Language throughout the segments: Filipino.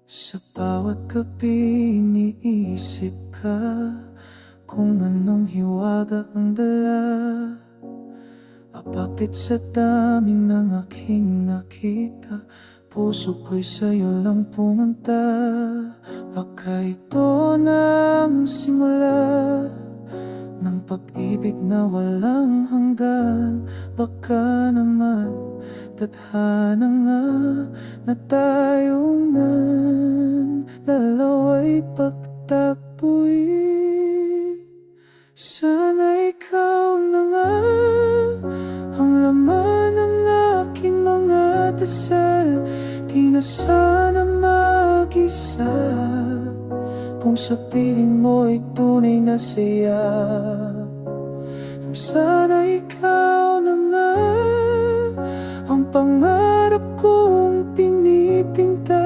Sa bawat gabi iniisip ka kung anong hiwaga ang dala. Bakit sa dami ng aking nakita, puso ko'y sa'yo lang pumunta. Baka ito na ang simula ng pag-ibig na walang hanggan. Baka naman tadhana nga na tayong dalawa'y pagtagpuin. Sana ikaw na nga ang laman ng aking mga dasal. Di na sana mag-isa kung sa piling mo'y tunay na saya. Sana ikaw na nga ang pangarap kong pinipinta.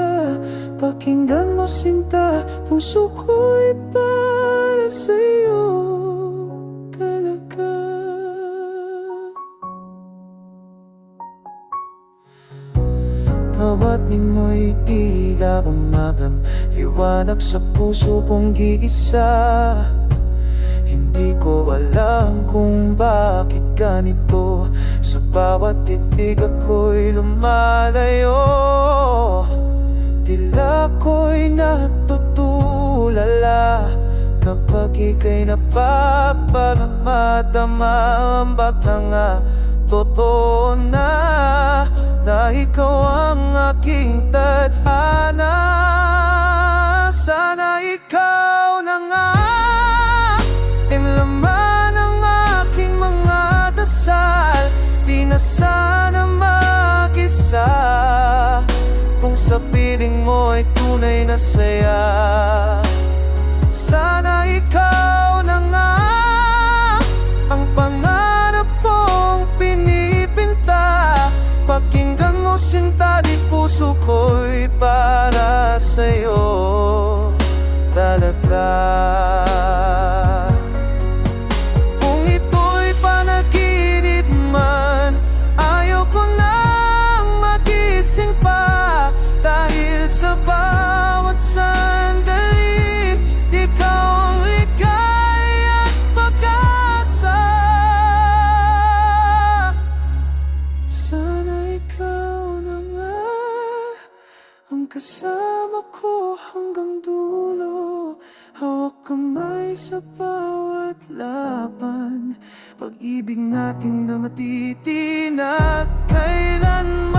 Pakinggan mo sinta, puso ko'y para sa'yo talaga. Bawat nimo'y tila umagam, liwanag sa puso kong giisa. Hindi ko alam kung bakit ganito, sa bawat titig ako'y lumalayo. Tila ko'y natutulala kapag ika'y napapamadama. Baka nga totoo na ikaw ang aking tadhana. Sana ikaw na nga ang laman ng aking mga dasal. Di na sana mag-isa kung sa piling mo'y tunay na saya. Sana ikaw na nga ang pangarap kong pinipinta. Pakinggan mo sinta, di puso ko'y para sa'yo talaga. Kung ito'y panaginip man, ayaw ko nang magising pa. Dahil sa bawat sandali, ikaw ang ligaya at pag-asa. Sana ikaw na nga ang kasama ko hanggang dulo. Hawak kamay sa bawat laban, pag-ibig natin na matitinag kailanman.